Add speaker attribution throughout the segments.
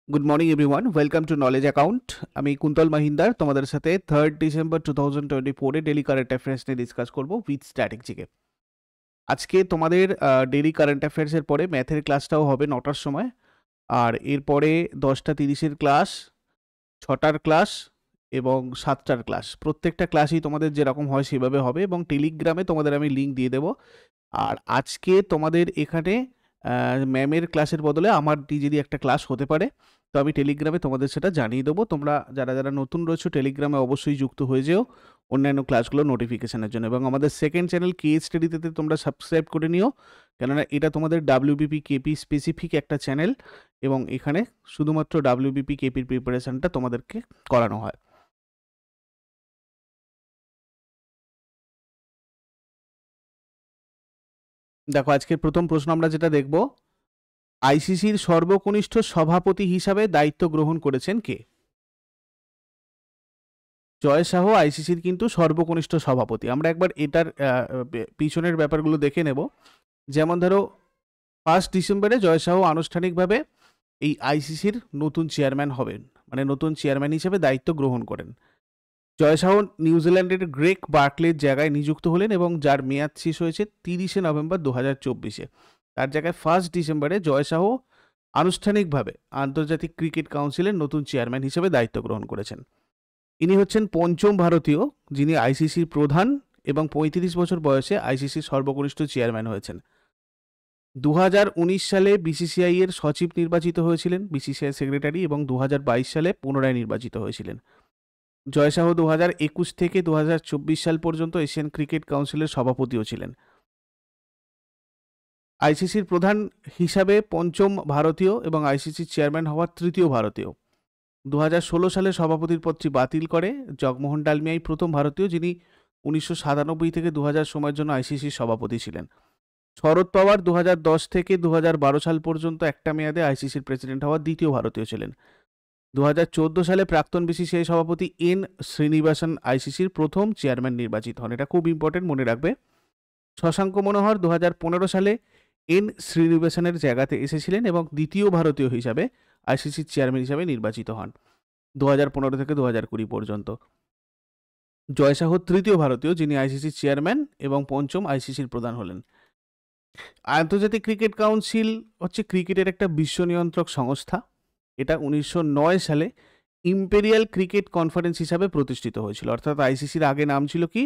Speaker 1: Good morning everyone, welcome to knowledge account. আমি কুন্তল মহিন্দার তোমাদের সাথে 3rd December 2024 daily current affairs নিয়ে ডিসকাস করবো উইথ স্ট্র্যাটেজিকে। আজকে তোমাদের ডেলি কারেন্ট অ্যাফেয়ার্সের পরে ম্যাথের ক্লাসটাও হবে 9টার সময়, আর এরপরে 10টা 30-এর ক্লাস, 6টার ক্লাস এবং 7টার ক্লাস। প্রত্যেকটা ক্লাসই তোমাদের যেরকম হয় সেভাবে হবে এবং টেলিগ্রামে তোমাদের আমি লিঙ্ক দিয়ে দেবো। আর আজকে তোমাদের এখানে ম্যামের ক্লাসের বদলে আমার নিজেরই একটা ক্লাস হতে পারে, তো আমি টেলিগ্রামে তোমাদের সেটা জানিয়ে দেবো। তোমরা যারা যারা নতুন রয়েছো টেলিগ্রামে অবশ্যই যুক্ত হয়ে যেও অন্যান্য ক্লাসগুলো নোটিফিকেশনের জন্য, এবং আমাদের সেকেন্ড চ্যানেল কে স্টাডিতে তোমরা সাবস্ক্রাইব করে নিও, কেননা এটা তোমাদের ডাব্লিউবিপি কেপি স্পেসিফিক একটা চ্যানেল এবং এখানে শুধুমাত্র ডাব্লিউবিপি কেপির প্রিপারেশনটা তোমাদেরকে করানো হয়। দেখো, আজকের প্রথম প্রশ্ন আমরা যেটা দেখব, আইসিসির সর্বকনিষ্ঠ সভাপতি হিসাবে দায়িত্ব গ্রহণ করেছেন কে? জয় শাহ আইসিসির কিন্তু সর্বকনিষ্ঠ সভাপতি। আমরা একবার এটার পিছনের ব্যাপারগুলো দেখে নেব। যেমন ধরো, 1 ডিসেম্বরে জয় শাহ আনুষ্ঠানিকভাবে এই আইসিসির নতুন চেয়ারম্যান হবেন, মানে নতুন চেয়ারম্যান হিসেবে দায়িত্ব গ্রহণ করেন। জয় শাহ নিউজিল্যান্ডের গ্রেগ বার্কলের জায়গায় নিযুক্ত হলেন এবং যার মেয়াদ শেষ হয়েছে 30শে নভেম্বর 2024-এ। তার জায়গায় 1 ডিসেম্বরে জয় শাহ আনুষ্ঠানিকভাবে আন্তর্জাতিক ক্রিকেট কাউন্সিলের নতুন চেয়ারম্যান হিসেবে দায়িত্ব গ্রহণ করেছেন। ইনি হচ্ছেন পঞ্চম ভারতীয় যিনি আইসিসির প্রধান এবং 35 বছর বয়সে আইসিসির সর্বকনিষ্ঠ চেয়ারম্যান হয়েছেন। 2019 সালে বিসিসিআই এর সচিব নির্বাচিত হয়েছিলেন, বিসিসিআই সেক্রেটারি, এবং 2022 সালে পুনরায় নির্বাচিত হয়েছিলেন। জয় শাহ 2021 থেকে 2024 সাল পর্যন্ত এশিয়ান ক্রিকেট কাউন্সিলের সভাপতিও ছিলেন। আইসিসির প্রধান হিসাবে পঞ্চম ভারতীয় এবং আইসিসির চেয়ারম্যান হওয়ার তৃতীয় ভারতীয়। 2016 সালে সভাপতির পদটি বাতিল করে জগমোহন ডালমিয়াই প্রথম ভারতীয় যিনি 1997 থেকে 2000 সময়ের জন্য আইসিসির সভাপতি ছিলেন। শরদ পাওয়ার 2010 থেকে 2012 সাল পর্যন্ত একটা মেয়াদে আইসিসির প্রেসিডেন্ট হওয়া দ্বিতীয় ভারতীয় ছিলেন। 2014 সালে প্রাক্তন বিসিসিআই সভাপতি এন শ্রীনিবাসন আইসিসির প্রথম চেয়ারম্যান নির্বাচিত হন। এটা খুব ইম্পর্টেন্ট, মনে রাখবে। শশাঙ্ক মনোহর 2015 সালে এন শ্রীনিবাসনের জায়গাতে এসেছিলেন এবং দ্বিতীয় ভারতীয় হিসাবে আইসিসির চেয়ারম্যান হিসাবে নির্বাচিত হন 2015 থেকে 2020 পর্যন্ত। জয় শাহ তৃতীয় ভারতীয় যিনি আইসিসির চেয়ারম্যান এবং পঞ্চম আইসিসির প্রধান হলেন। আন্তর্জাতিক ক্রিকেট কাউন্সিল হচ্ছে ক্রিকেটের একটা বিশ্ব নিয়ন্ত্রক সংস্থা। এটা 1909 সালে ইম্পেরিয়াল ক্রিকেট কনফারেন্স হিসাবে প্রতিষ্ঠিত হয়েছিল, অর্থাৎ আইসিসির আগে নাম ছিল কি,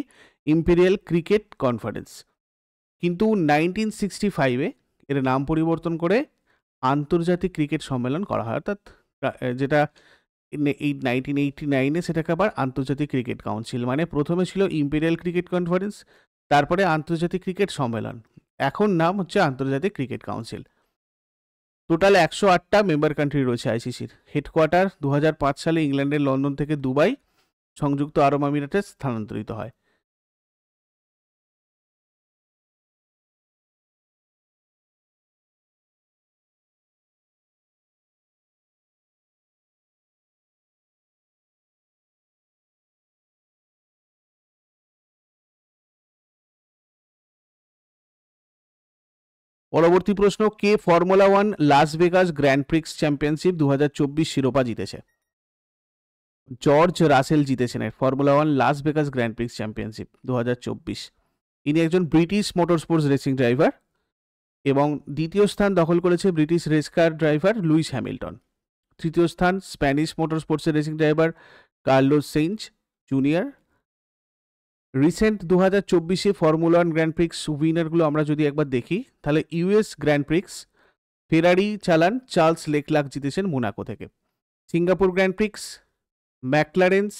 Speaker 1: ইম্পেরিয়াল ক্রিকেট কনফারেন্স। কিন্তু 1965-এ এর নাম পরিবর্তন করে আন্তর্জাতিক ক্রিকেট সম্মেলন করা হয়, অর্থাৎ যেটা 1989-এ সেটাকে আবার আন্তর্জাতিক ক্রিকেট কাউন্সিল, মানে প্রথমে ছিল ইম্পেরিয়াল ক্রিকেট কনফারেন্স, তারপরে আন্তর্জাতিক ক্রিকেট সম্মেলন, এখন নাম হচ্ছে আন্তর্জাতিক ক্রিকেট কাউন্সিল। টোটাল 108টা মেম্বার কান্ট্রি রয়েছে আইসিসির। হেডকোয়ার্টার 2005 সালে ইংল্যান্ডের লন্ডন থেকে দুবাই, সংযুক্ত আরব আমিরাতে স্থানান্তরিত হয়। পরবর্তী প্রশ্ন, কে formula 1 Las Vegas Grand Prix championship 2024 শিরোপা জিতেছে? জর্জ রাসেল জিতেছেন formula 1 Las Vegas Grand Prix championship 2024। ইনি একজন British motor sports racing driver এবং দ্বিতীয় স্থান দখল করেছে British race car driver Lewis Hamilton. তৃতীয় স্থান স্প্যানিশ মোটর স্পোর্টসের racing driver Carlos Sainz junior. Recent 2024-এ ফর্মুলা 1 গ্র্যান্ড প্রিক্স উইনারগুলো আমরা যদি একবার দেখি, তাহলে ইউএস গ্র্যান্ড প্রিক্স ফেরারি চালান চার্লস লেকলার্ক জিতেছেন মোনাকো থেকে। Singapore Grand Prix McLaren's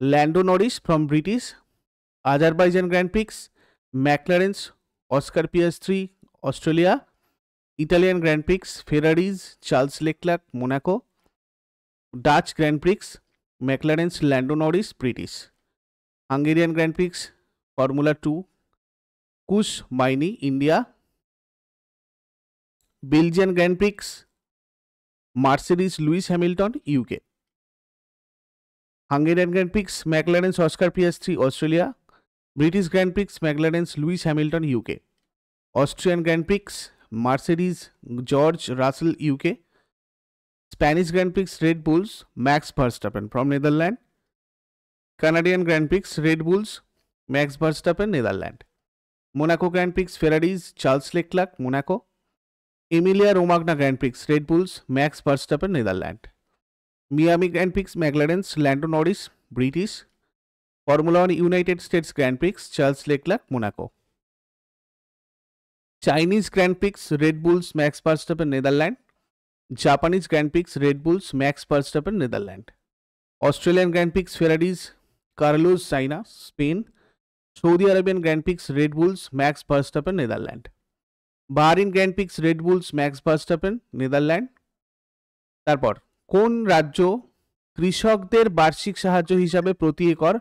Speaker 1: Lando Norris from British. Azerbaijan Grand Prix McLaren's Oscar Piastri Australia. Italian Grand Prix Ferrari's Charles Leclerc Monaco. Dutch Grand Prix McLaren's Lando Norris British. Hungarian Grand Prix formula 2 Kush Maini India. Belgian Grand Prix Mercedes Lewis Hamilton UK. Hungarian Grand Prix McLaren's Oscar Piastri Australia. British Grand Prix McLaren's Lewis Hamilton UK. Austrian Grand Prix Mercedes George Russell UK. Spanish Grand Prix Red Bulls Max Verstappen from Netherlands. Canadian Grand Prix Red Bulls Max Verstappen Netherlands. Monaco Grand Prix Ferraris Charles Leclerc Monaco. Emilia Romagna Grand Prix Red Bulls Max Verstappen Netherlands. Miami Grand Prix McLaren's Lando Norris British. Formula 1 United States Grand Prix Charles Leclerc Monaco. Chinese Grand Prix Red Bulls Max Verstappen Netherlands. Japanese Grand Prix Red Bulls Max Verstappen Netherlands. Australian Grand Prix Ferraris Carlos Sainz Spain. Saudi Arabian Grand Prix Red Bulls Max Verstappen Netherlands. Bahrain Grand Prix Red Bulls Max Verstappen Netherlands. তারপর কোন রাজ্য কৃষকদের বার্ষিক সাহায্য হিসাবে প্রতি acre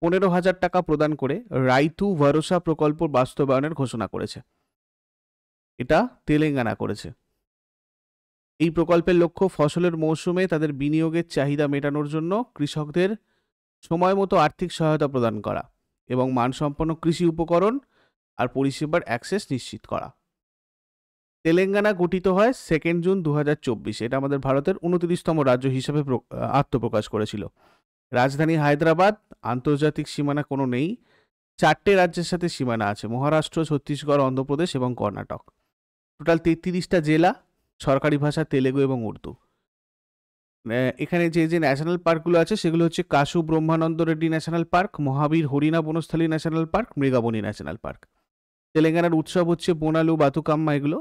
Speaker 1: 15,000 টাকা প্রদান করে রাইতু ভরসা প্রকল্প বাস্তবায়নের ঘোষণা করেছে? এটা তেলেঙ্গানা করেছে। এই প্রকল্পের লক্ষ্য ফসলের মৌসুমে তাদের বিনিয়োগের চাহিদা মেটানোর জন্য কৃষকদের সময় মতো আর্থিক সহায়তা প্রদান করা এবং মানসম্পন্ন কৃষি উপকরণ আর পরিষেবার অ্যাক্সেস নিশ্চিত করা। তেলেঙ্গানা গঠিত হয় 2 জুন 2024। এটা আমাদের ভারতের 29তম রাজ্য হিসেবে আত্মপ্রকাশ করেছিল। রাজধানী হায়দ্রাবাদ, আন্তর্জাতিক সীমানা কোনো নেই। 4টে রাজ্যের সাথে সীমানা আছে: মহারাষ্ট্র, ছত্তিশগড়, অন্ধ্রপ্রদেশ এবং কর্ণাটক। টোটাল 33টা জেলা, সরকারি ভাষা তেলেগু এবং উর্দু। এখানে যে যে ন্যাশনাল পার্কগুলো আছে সেগুলো হচ্ছে Kasu Brahmananda Reddy national park, Mahavir Harina Vanasthali national park, Mrugavani national park. তেলেঙ্গানার উৎসব হচ্ছে বোনালু, বাতুকাম্মা এগুলো।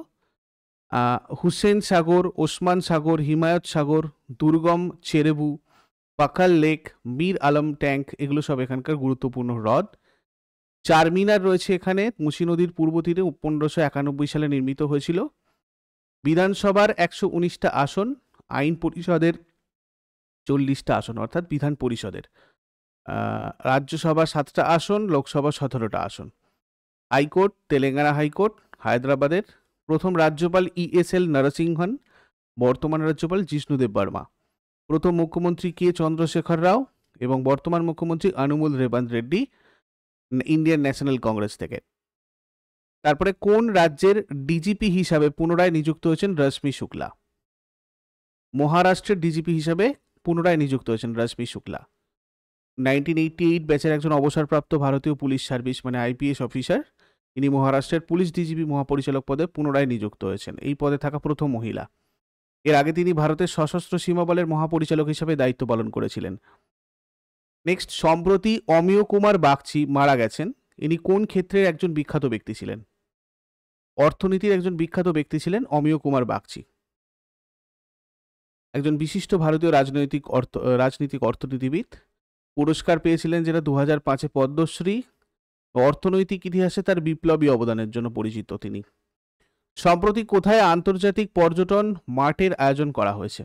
Speaker 1: হুসেন সাগর, ওসমান সাগর, হিমায়ত সাগর, দুর্গম চেরেবু, পাকাল লেক, মীর আলম ট্যাঙ্ক এগুলো সব এখানকার গুরুত্বপূর্ণ হ্রদ। চারমিনার রয়েছে এখানে, মুসি নদীর পূর্ব তীরে, 1591 সালে নির্মিত হয়েছিল। বিধানসভার 119টা আসন, আইন পরিষদের 40টা আসন অর্থাৎ বিধান পরিষদের। রাজ্যসভা 7টা আসন, লোকসভা 17টা আসন। হাইকোর্ট তেলেঙ্গানা হাইকোর্ট হায়দ্রাবাদের। প্রথম রাজ্যপাল ESL নরসিংহন, বর্তমান রাজ্যপাল জিষ্ণুদেব বর্মা। প্রথম মুখ্যমন্ত্রী কে চন্দ্রশেখর রাও এবং বর্তমান মুখ্যমন্ত্রী অনুমুল রেবন্ত রেড্ডি, ইন্ডিয়ান ন্যাশনাল কংগ্রেস থেকে। তারপরে কোন রাজ্যের ডিজিপি হিসাবে পুনরায় নিযুক্ত হয়েছেন রশ্মি শুক্লা? মহারাষ্ট্রের ডিজিপি হিসাবে পুনরায় নিযুক্ত হয়েছেন রশ্মি শুক্লা। 1988 ব্যাচের একজন অবসরপ্রাপ্ত ভারতীয় পুলিশ সার্ভিস মানে IPS অফিসার। ইনি মহারাষ্ট্রের পুলিশ ডিজিপি মহাপরিচালক পদে পুনরায় নিযুক্ত হয়েছেন। এই পদে থাকা প্রথম মহিলা। এর আগে তিনি ভারতের সশস্ত্র সীমা বলের মহাপরিচালক হিসাবে দায়িত্ব পালন করেছিলেন। নেক্সট, সম্প্রতি অমিয় কুমার বাগচি মারা গেছেন। ইনি কোন ক্ষেত্রের একজন বিখ্যাত ব্যক্তি ছিলেন? অর্থনীতির একজন বিখ্যাত ব্যক্তি ছিলেন অমিয় কুমার বাগচি। একজন বিশিষ্ট ভারতীয় রাজনৈতিক অর্থনীতিবিদ। পুরস্কার পেয়েছিলেন যেটা 2005-এ পদ্মশ্রী। অর্থনৈতিক ইতিহাসে তার বিপ্লবী অবদানের জন্য পরিচিত তিনি। সম্প্রতি কোথায় আন্তর্জাতিক পর্যটন মার্টের আয়োজন করা হয়েছে?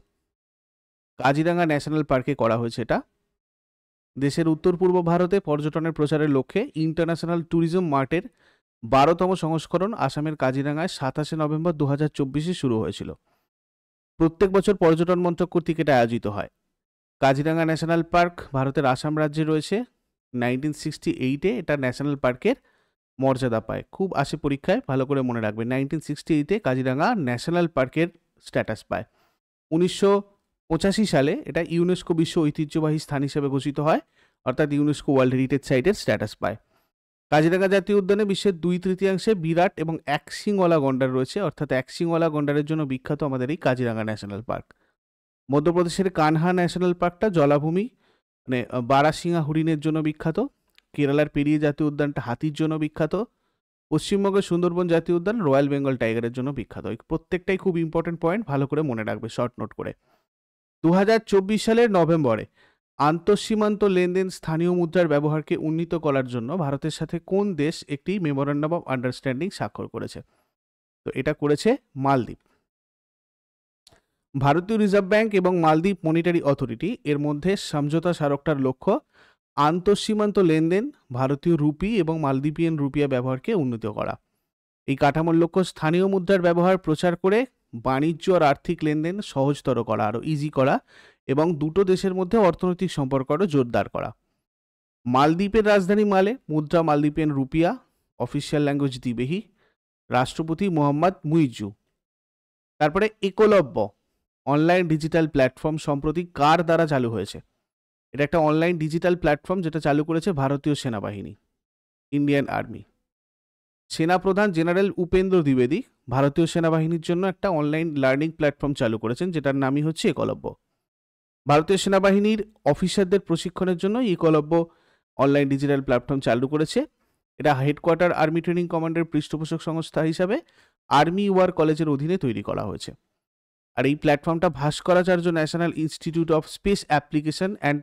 Speaker 1: কাজিরাঙ্গা ন্যাশনাল পার্কে করা হয়েছে এটা। দেশের উত্তর পূর্ব ভারতে পর্যটনের প্রচারের লক্ষ্যে ইন্টারন্যাশনাল ট্যুরিজম মার্টের 12তম সংস্করণ আসামের কাজিরাঙ্গায় 27 নভেম্বর 2024-এ শুরু হয়েছিল। প্রত্যেক বছর পর্যটন মন্ত্রক কর্তৃক এটা আয়োজিত হয়। কাজিরাঙ্গা ন্যাশনাল পার্ক ভারতের আসাম রাজ্যে রয়েছে। 1968-এ এটা ন্যাশনাল পার্কের মর্যাদা পায়। খুব আসে পরীক্ষায়, ভালো করে মনে রাখবে। 1968-এ কাজিরাঙ্গা ন্যাশনাল পার্কের স্ট্যাটাস পায়। 1985 সালে এটা ইউনেস্কো বিশ্ব ঐতিহ্যবাহী স্থান হিসেবে ঘোষিত হয়, অর্থাৎ ইউনেস্কো ওয়ার্ল্ড হেরিটেজ সাইটের স্ট্যাটাস পায়। কাজিরাঙ্গা জাতীয় উদ্যানে বিশ্বের 2/3 বিরাট এবং একশিংওয়ালা গন্ডার রয়েছে, অর্থাৎ একশিংওয়ালা গন্ডারের জন্য বিখ্যাত আমাদের এই কাজিরাঙ্গা ন্যাশনাল পার্ক। মধ্যপ্রদেশের কানহা ন্যাশনাল পার্কটা জলাভূমি মানে বারাসিংহা হরিণের জন্য বিখ্যাত। কেরালার পেরিয়ে জাতীয় উদ্যানটা হাতির জন্য বিখ্যাত। পশ্চিমবঙ্গের সুন্দরবন জাতীয় উদ্যান রয়্যাল বেঙ্গল টাইগারের জন্য বিখ্যাত। এই প্রত্যেকটাই খুব ইম্পর্টেন্ট পয়েন্ট, ভালো করে মনে রাখবে শর্ট নোট করে। 2024 সালের নভেম্বরে আন্তঃসীমান্ত লেনদেন স্থানীয় মুদ্রার ব্যবহারকে উন্নীত করার জন্য ভারতের সাথে কোন দেশ একটি মেমোরেন্ডাম অফ আন্ডারস্ট্যান্ডিং স্বাক্ষর করেছে? তো এটা করেছে মালদ্বীপ। ভারতীয় রিজার্ভ ব্যাংক এবং মালদ্বীপ মনিটারি অথরিটি এর মধ্যে সমঝোতা স্মারকটার লক্ষ্য আন্তঃসীমান্ত লেনদেন, ভারতীয় রুপি এবং মালদ্বীপিয়ান রুপিয়া ব্যবহারকে উন্নীত করা। এই কাঠামোর লক্ষ্য স্থানীয় মুদ্রার ব্যবহার প্রচার করে বাণিজ্য আর আর্থিক লেনদেন সহজতর করা, আরও ইজি করা এবং দুটো দেশের মধ্যে অর্থনৈতিক সম্পর্ক আরও জোরদার করা। মালদ্বীপের রাজধানী মালে, মুদ্রা মালদ্বীপিয়ান রুপিয়া, অফিসিয়াল ল্যাঙ্গুয়েজ দিবেহি, রাষ্ট্রপতি মোহাম্মদ মুইজ্জু। তারপরে একলব্য অনলাইন ডিজিটাল প্ল্যাটফর্ম সম্প্রতি কার দ্বারা চালু হয়েছে? এটা একটা অনলাইন ডিজিটাল প্ল্যাটফর্ম যেটা চালু করেছে ভারতীয় সেনাবাহিনী, ইন্ডিয়ান আর্মি। সেনাপ্রধান জেনারেল উপেন্দ্র দ্বিবেদী ভারতীয় সেনাবাহিনীর জন্য একটা অনলাইন লার্নিং প্ল্যাটফর্ম চালু করেছেন, যেটার নামই হচ্ছে একলব্য। ভারতীয় সেনাবাহিনীর অফিসারদের প্রশিক্ষণের জন্য একলব্য অনলাইন ডিজিটাল প্ল্যাটফর্ম চালু করেছে। এটা হেডকোয়ার্টার আর্মি ট্রেনিং কমান্ডের পৃষ্ঠপোষক সংস্থা হিসাবে আর্মি ওয়ার কলেজের অধীনে তৈরি করা হয়েছে। আর এই প্ল্যাটফর্মটা Bhaskaracharya national institute of space application and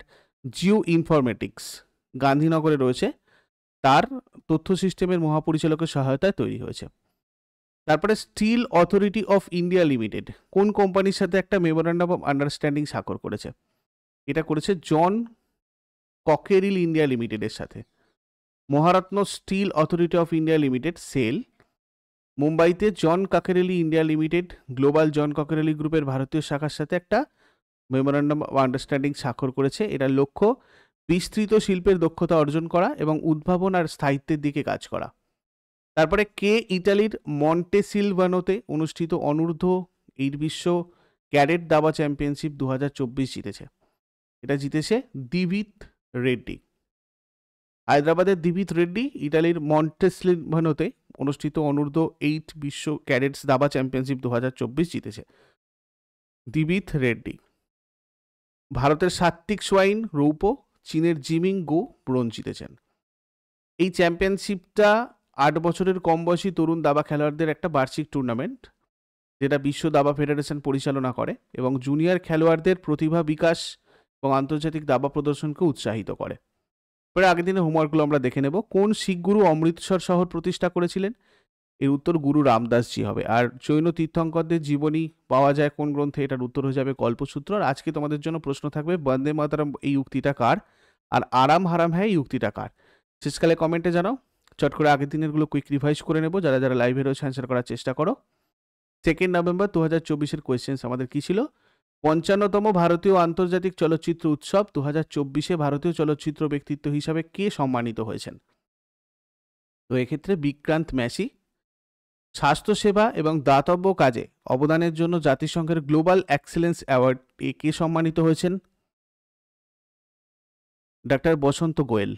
Speaker 1: geo informatics গান্ধীনগরে রয়েছে, তার তথ্য সিস্টেমের মহাপরিচালকের সহায়তায় তৈরি হয়েছে। তারপরে steel authority of India limited কোন কোম্পানির সাথে একটা মেমোরেন্ডাম অফ আন্ডারস্ট্যান্ডিং স্বাক্ষর করেছে? এটা করেছে জন ককেরিল ইন্ডিয়া লিমিটেডের সাথে। Maharatna steel authority of India limited SAIL মুম্বাইতে John Cockerill India limited global John Cockerill গ্রুপের ভারতীয় শাখার সাথে একটা মেমোরেন্ডাম অফ আন্ডারস্ট্যান্ডিং স্বাক্ষর করেছে। এটার লক্ষ্য বিস্তৃত শিল্পের দক্ষতা অর্জন করা এবং উদ্ভাবন আর স্থায়িত্বের দিকে কাজ করা। তারপরে কে ইটালির মন্টেসিলভানোতে অনুষ্ঠিত অনূর্ধ্ব বিশ্ব ক্যাডেট দাবা চ্যাম্পিয়নশিপ 2024 জিতেছে? এটা জিতেছে দিবিত রেড্ডি। হায়দ্রাবাদের দিবিত রেড্ডি ইটালির মন্টেসিলভানোতে অনুষ্ঠিত অনূর্ধ্ব 8 বিশ্ব ক্যাডেটস দাবা চ্যাম্পিয়নশিপ 2024 জিতেছে দিবিত রেড্ডি। ভারতের সাত্বিক সোয়াইন রৌপ্য, চীনের জিমিং গো ব্রোঞ্জ জিতেছেন। এই চ্যাম্পিয়নশিপটা 8 বছরের কম বয়সী তরুণ দাবা খেলোয়াড়দের একটা বার্ষিক টুর্নামেন্ট, যেটা বিশ্ব দাবা ফেডারেশন পরিচালনা করে এবং জুনিয়র খেলোয়াড়দের প্রতিভা বিকাশ এবং আন্তর্জাতিক দাবা প্রদর্শনকে উৎসাহিত করে। পরে আগের দিনের হোমওয়ার্কগুলো আমরা দেখে নেব। কোন শিখ গুরু অমৃতসর শহর প্রতিষ্ঠা করেছিলেন? এর উত্তর গুরু রামদাসজি হবে। আর জৈন তীর্থঙ্করদের জীবনী পাওয়া যায় কোন গ্রন্থে? এটার উত্তর হয়ে যাবে কল্পসূত্র। আর আজকে তোমাদের জন্য প্রশ্ন থাকবে বন্দে মাতরম এই উক্তিটা কার, আর আরাম হারাম হ্যাঁ এই উক্তিটা কার? শেষকালে কমেন্টে জানাও। চট করে আগের দিনেরগুলো কুইক রিভাইজ করে নেব। যারা যারা লাইভে রয়েছে অ্যান্সার করার চেষ্টা করো। 2 নভেম্বর 2024 কোয়েশ্চেন্স আমাদের কি ছিল? 55তম ভারতীয় আন্তর্জাতিক চলচ্চিত্র উৎসব 2024 ভারতীয় চলচ্চিত্র ব্যক্তিত্ব হিসাবে কে সম্মানিত হয়েছেন? তো এক্ষেত্রে বিক্রান্ত ম্যাসি। স্বাস্থ্যসেবা এবং দাতব্য কাজে অবদানের জন্য জাতিসংঘের গ্লোবাল এক্সেলেন্স অ্যাওয়ার্ড এ কে সম্মানিত হয়েছেন? ডাক্তার বসন্ত গোয়েল।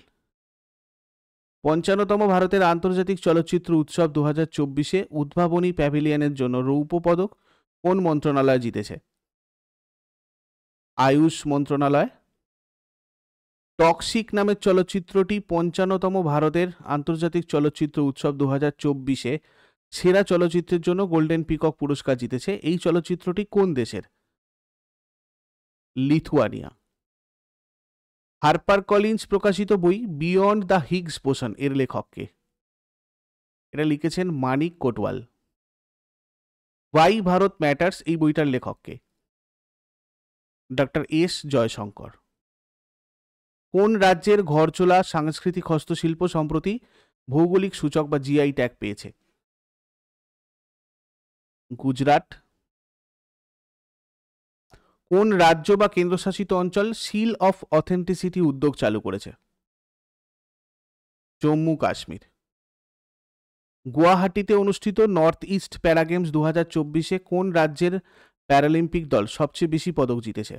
Speaker 1: 55তম ভারতের আন্তর্জাতিক চলচ্চিত্র উৎসব 2024 উদ্ভাবনী প্যাভিলিয়নের জন্য রৌপ্য পদক কোন মন্ত্রণালয় জিতেছে? আয়ুষ মন্ত্রণালয়। টক্সিক নামের চলচ্চিত্রটি 55তম ভারতের আন্তর্জাতিক চলচ্চিত্র উৎসব 2024 সেরা চলচ্চিত্রের জন্য গোল্ডেন পিকক পুরস্কার জিতেছে। এই চলচ্চিত্রটি কোন দেশের? লিথুয়ানিয়া। হারপার কলিন্স প্রকাশিত বই বিয়ন্ড দ্য হিগস বোসন এর লেখককে? এটা লিখেছেন মানিক কোটওয়াল। ওয়াই ভারত ম্যাটার্স এই বইটার লেখককে? Doctor S Jaishankar. কোন রাজ্যের ঘরচোলা সাংস্কৃতিক হস্তশিল্প সম্প্রতি ভৌগোলিক সূচক বা জিআই ট্যাগ পেয়েছে? গুজরাট। কোন রাজ্য বা কেন্দ্রশাসিত অঞ্চল সিল অফ অথেন্টিসিটি উদ্যোগ চালু করেছে? জম্মু কাশ্মীর। গুয়াহাটিতে অনুষ্ঠিত নর্থ ইস্ট প্যারা গেমস 2024 কোন রাজ্যের প্যারালিম্পিক দল সবচেয়ে বেশি পদক জিতেছে?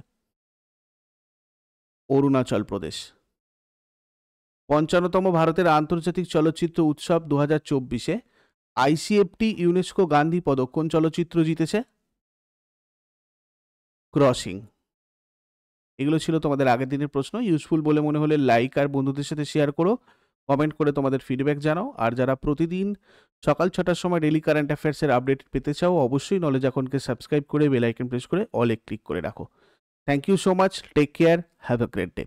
Speaker 1: অরুণাচল প্রদেশ। 55তম ভারতের আন্তর্জাতিক চলচ্চিত্র উৎসব 2024 আইসিএফটি ইউনেস্কো গান্ধী পদক কোন চলচ্চিত্র জিতেছে? ক্রসিং। এগুলো ছিল তোমাদের আগের দিনের প্রশ্ন। ইউজফুল বলে মনে হলে লাইক আর বন্ধুদের সাথে শেয়ার করো, কমেন্ট করে তোমাদের ফিডব্যাক জানাও। আর যারা প্রতিদিন সকাল 6টার সময় ডেলি কারেন্ট অ্যাফেয়ার্সের আপডেট পেতে চাও অবশ্যই নলেজ এখনকে সাবস্ক্রাইব করে বেল আইকন প্রেস করে অলে ক্লিক করে রাখো। Thank you so much, take care, have a great day.